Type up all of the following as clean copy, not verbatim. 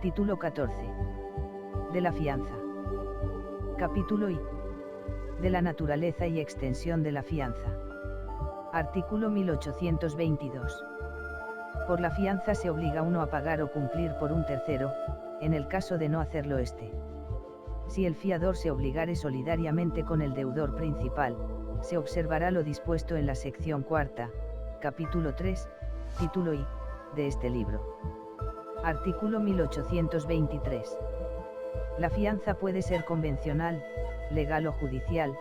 Título 14. De la fianza. Capítulo I. De la naturaleza y extensión de la fianza. Artículo 1822. Por la fianza se obliga uno a pagar o cumplir por un tercero, en el caso de no hacerlo éste. Si el fiador se obligare solidariamente con el deudor principal, se observará lo dispuesto en la sección cuarta, capítulo 3, título I, de este libro. Artículo 1823. La fianza puede ser convencional, legal o judicial,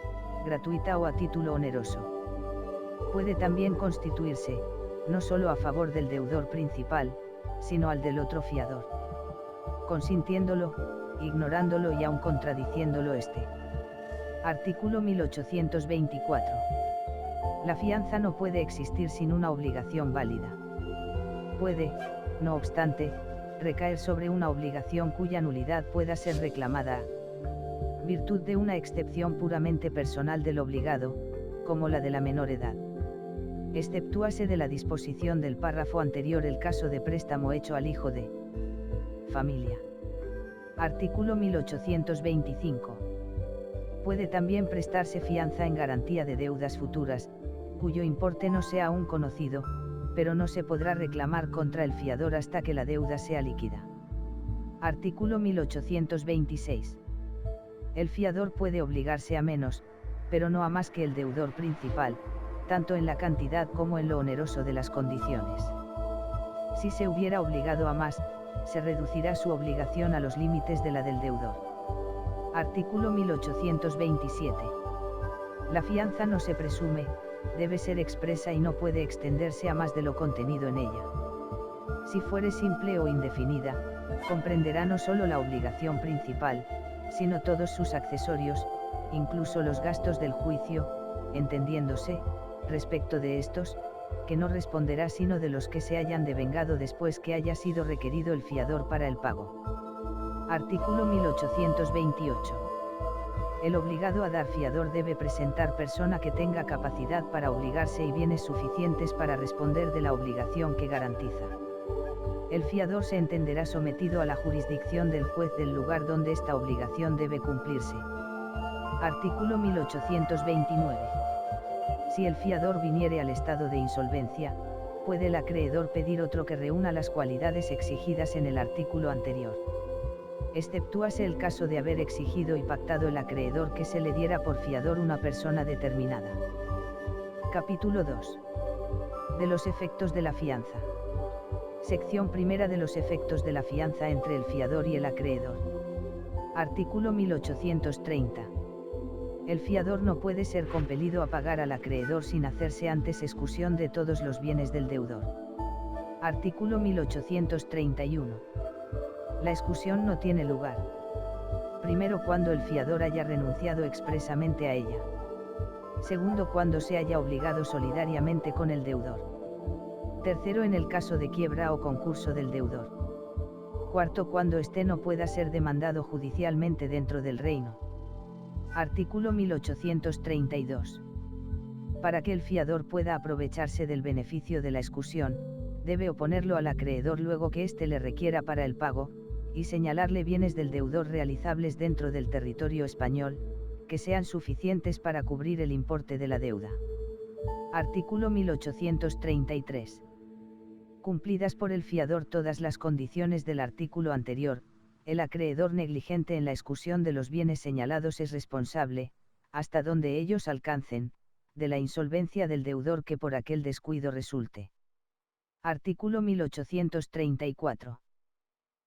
gratuita o a título oneroso. Puede también constituirse, no solo a favor del deudor principal, sino al del otro fiador. Consintiéndolo, ignorándolo y aun contradiciéndolo éste. Artículo 1824. La fianza no puede existir sin una obligación válida. Puede, no obstante, recaer sobre una obligación cuya nulidad pueda ser reclamada a virtud de una excepción puramente personal del obligado, como la de la menor edad. Exceptúase de la disposición del párrafo anterior el caso de préstamo hecho al hijo de familia. Artículo 1825. Puede también prestarse fianza en garantía de deudas futuras, cuyo importe no sea aún conocido, pero no se podrá reclamar contra el fiador hasta que la deuda sea líquida. Artículo 1826. El fiador puede obligarse a menos, pero no a más que el deudor principal, tanto en la cantidad como en lo oneroso de las condiciones. Si se hubiera obligado a más, se reducirá su obligación a los límites de la del deudor. Artículo 1827. La fianza no se presume, debe ser expresa y no puede extenderse a más de lo contenido en ella. Si fuere simple o indefinida, comprenderá no solo la obligación principal, sino todos sus accesorios, incluso los gastos del juicio, entendiéndose, respecto de estos, que no responderá sino de los que se hayan devengado después que haya sido requerido el fiador para el pago. Artículo 1828. El obligado a dar fiador debe presentar persona que tenga capacidad para obligarse y bienes suficientes para responder de la obligación que garantiza. El fiador se entenderá sometido a la jurisdicción del juez del lugar donde esta obligación debe cumplirse. Artículo 1829. Si el fiador viniere al estado de insolvencia, puede el acreedor pedir otro que reúna las cualidades exigidas en el artículo anterior. Exceptúase el caso de haber exigido y pactado el acreedor que se le diera por fiador una persona determinada. Capítulo 2. De los efectos de la fianza. Sección primera de los efectos de la fianza entre el fiador y el acreedor. Artículo 1830. El fiador no puede ser compelido a pagar al acreedor sin hacerse antes escusión de todos los bienes del deudor. Artículo 1831. La escusión no tiene lugar. Primero, cuando el fiador haya renunciado expresamente a ella. Segundo, cuando se haya obligado solidariamente con el deudor. Tercero, en el caso de quiebra o concurso del deudor. Cuarto, cuando éste no pueda ser demandado judicialmente dentro del reino. Artículo 1832. Para que el fiador pueda aprovecharse del beneficio de la escusión, debe oponerlo al acreedor luego que éste le requiera para el pago, y señalarle bienes del deudor realizables dentro del territorio español, que sean suficientes para cubrir el importe de la deuda. Artículo 1833. Cumplidas por el fiador todas las condiciones del artículo anterior, el acreedor negligente en la escusión de los bienes señalados es responsable, hasta donde ellos alcancen, de la insolvencia del deudor que por aquel descuido resulte. Artículo 1834.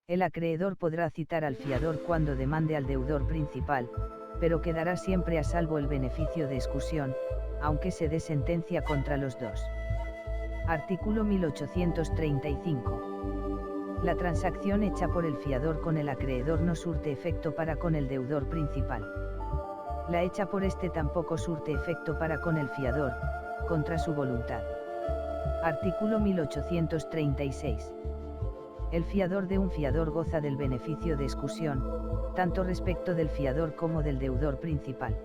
El acreedor podrá citar al fiador cuando demande al deudor principal, pero quedará siempre a salvo el beneficio de escusión, aunque se dé sentencia contra los dos. Artículo 1835. La transacción hecha por el fiador con el acreedor no surte efecto para con el deudor principal. La hecha por este tampoco surte efecto para con el fiador, contra su voluntad. Artículo 1836. El fiador de un fiador goza del beneficio de escusión, tanto respecto del fiador como del deudor principal.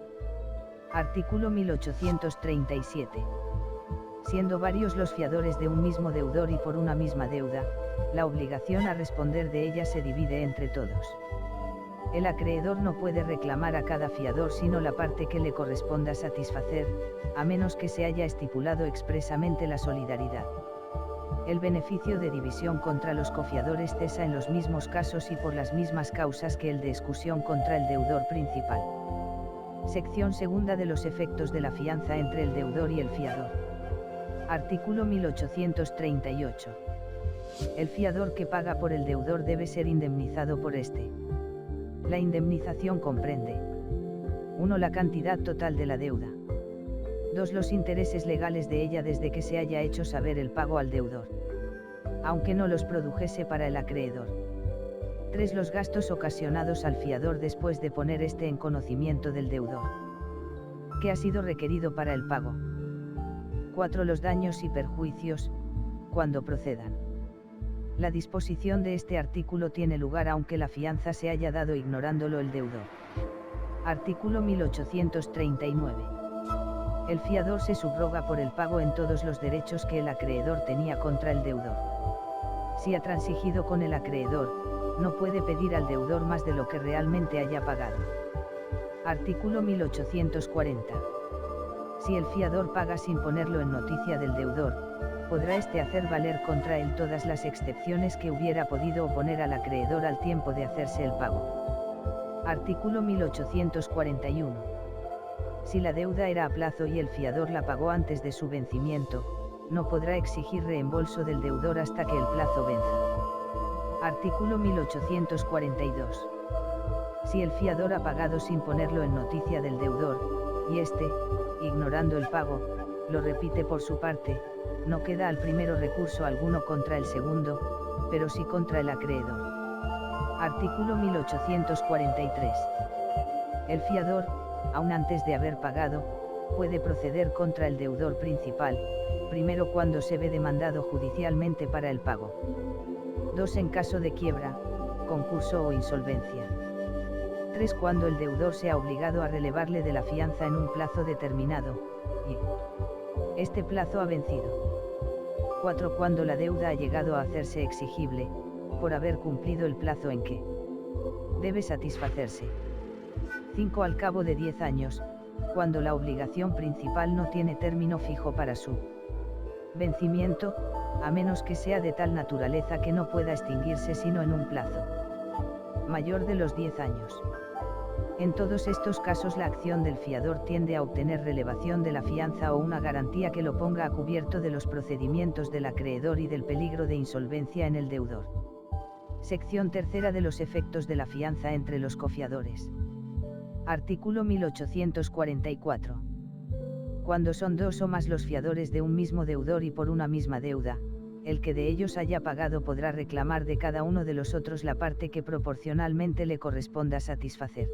Artículo 1837. Siendo varios los fiadores de un mismo deudor y por una misma deuda, la obligación a responder de ella se divide entre todos. El acreedor no puede reclamar a cada fiador sino la parte que le corresponda satisfacer, a menos que se haya estipulado expresamente la solidaridad. El beneficio de división contra los cofiadores cesa en los mismos casos y por las mismas causas que el de exclusión contra el deudor principal. Sección segunda de los efectos de la fianza entre el deudor y el fiador. Artículo 1838. El fiador que paga por el deudor debe ser indemnizado por este. La indemnización comprende: 1. La cantidad total de la deuda. 2. Los intereses legales de ella desde que se haya hecho saber el pago al deudor, aunque no los produjese para el acreedor. 3. Los gastos ocasionados al fiador después de poner este en conocimiento del deudor, que ha sido requerido para el pago. 4. Los daños y perjuicios, cuando procedan. La disposición de este artículo tiene lugar aunque la fianza se haya dado ignorándolo el deudor. Artículo 1839. El fiador se subroga por el pago en todos los derechos que el acreedor tenía contra el deudor. Si ha transigido con el acreedor, no puede pedir al deudor más de lo que realmente haya pagado. Artículo 1840. Si el fiador paga sin ponerlo en noticia del deudor, podrá éste hacer valer contra él todas las excepciones que hubiera podido oponer al acreedor al tiempo de hacerse el pago. Artículo 1841. Si la deuda era a plazo y el fiador la pagó antes de su vencimiento, no podrá exigir reembolso del deudor hasta que el plazo venza. Artículo 1842. Si el fiador ha pagado sin ponerlo en noticia del deudor, y éste, ignorando el pago, lo repite por su parte, no queda al primero recurso alguno contra el segundo, pero sí contra el acreedor. Artículo 1843. El fiador, aun antes de haber pagado, puede proceder contra el deudor principal, primero cuando se ve demandado judicialmente para el pago. 2. En caso de quiebra, concurso o insolvencia. 3. Cuando el deudor sea obligado a relevarle de la fianza en un plazo determinado, y este plazo ha vencido. 4. Cuando la deuda ha llegado a hacerse exigible, por haber cumplido el plazo en que debe satisfacerse. 5. Al cabo de 10 años, cuando la obligación principal no tiene término fijo para su vencimiento, a menos que sea de tal naturaleza que no pueda extinguirse sino en un plazo mayor de los 10 años. En todos estos casos la acción del fiador tiende a obtener relevación de la fianza o una garantía que lo ponga a cubierto de los procedimientos del acreedor y del peligro de insolvencia en el deudor. Sección tercera de los efectos de la fianza entre los cofiadores. Artículo 1844. Cuando son dos o más los fiadores de un mismo deudor y por una misma deuda, el que de ellos haya pagado podrá reclamar de cada uno de los otros la parte que proporcionalmente le corresponda satisfacer.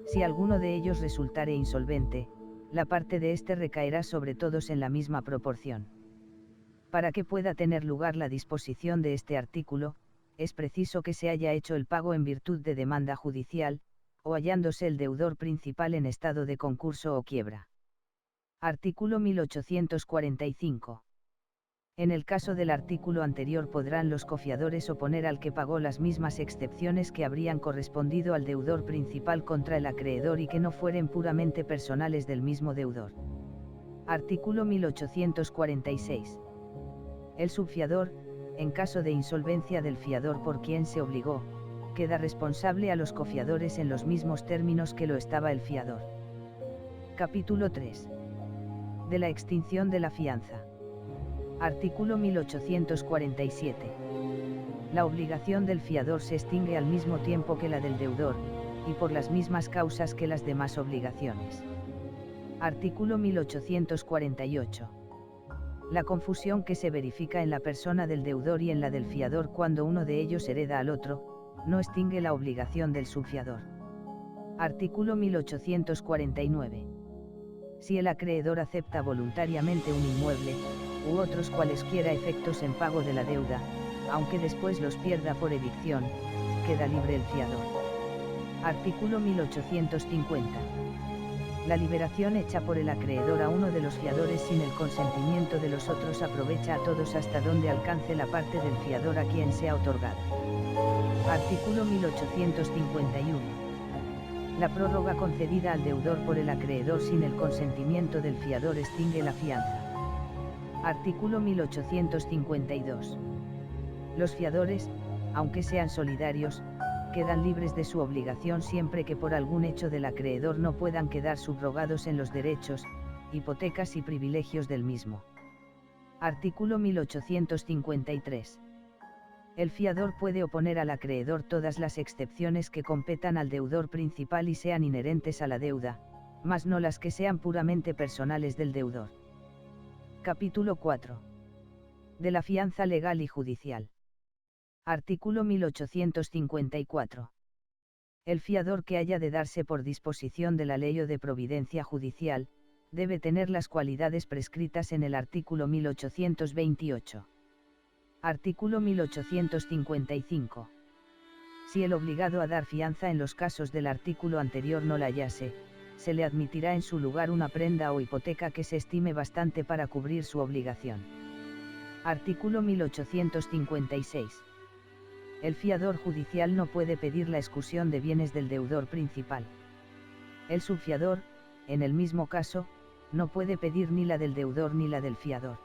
Si alguno de ellos resultare insolvente, la parte de éste recaerá sobre todos en la misma proporción. Para que pueda tener lugar la disposición de este artículo, es preciso que se haya hecho el pago en virtud de demanda judicial, o hallándose el deudor principal en estado de concurso o quiebra. Artículo 1845. En el caso del artículo anterior podrán los cofiadores oponer al que pagó las mismas excepciones que habrían correspondido al deudor principal contra el acreedor y que no fueren puramente personales del mismo deudor. Artículo 1846. El subfiador, en caso de insolvencia del fiador por quien se obligó, queda responsable a los cofiadores en los mismos términos que lo estaba el fiador. Capítulo 3. De la extinción de la fianza. Artículo 1847. La obligación del fiador se extingue al mismo tiempo que la del deudor, y por las mismas causas que las demás obligaciones. Artículo 1848. La confusión que se verifica en la persona del deudor y en la del fiador cuando uno de ellos hereda al otro, no extingue la obligación del subfiador. Artículo 1849. Si el acreedor acepta voluntariamente un inmueble, u otros cualesquiera efectos en pago de la deuda, aunque después los pierda por evicción, queda libre el fiador. Artículo 1850. La liberación hecha por el acreedor a uno de los fiadores sin el consentimiento de los otros aprovecha a todos hasta donde alcance la parte del fiador a quien sea otorgado. Artículo 1851. La prórroga concedida al deudor por el acreedor sin el consentimiento del fiador extingue la fianza. Artículo 1852. Los fiadores, aunque sean solidarios, quedan libres de su obligación siempre que por algún hecho del acreedor no puedan quedar subrogados en los derechos, hipotecas y privilegios del mismo. Artículo 1853. El fiador puede oponer al acreedor todas las excepciones que competan al deudor principal y sean inherentes a la deuda, mas no las que sean puramente personales del deudor. Capítulo 4. De la fianza legal y judicial. Artículo 1854. El fiador que haya de darse por disposición de la ley o de providencia judicial, debe tener las cualidades prescritas en el artículo 1828. Artículo 1855. Si el obligado a dar fianza en los casos del artículo anterior no la hallase, se le admitirá en su lugar una prenda o hipoteca que se estime bastante para cubrir su obligación. Artículo 1856. El fiador judicial no puede pedir la excusión de bienes del deudor principal. El subfiador, en el mismo caso, no puede pedir ni la del deudor ni la del fiador.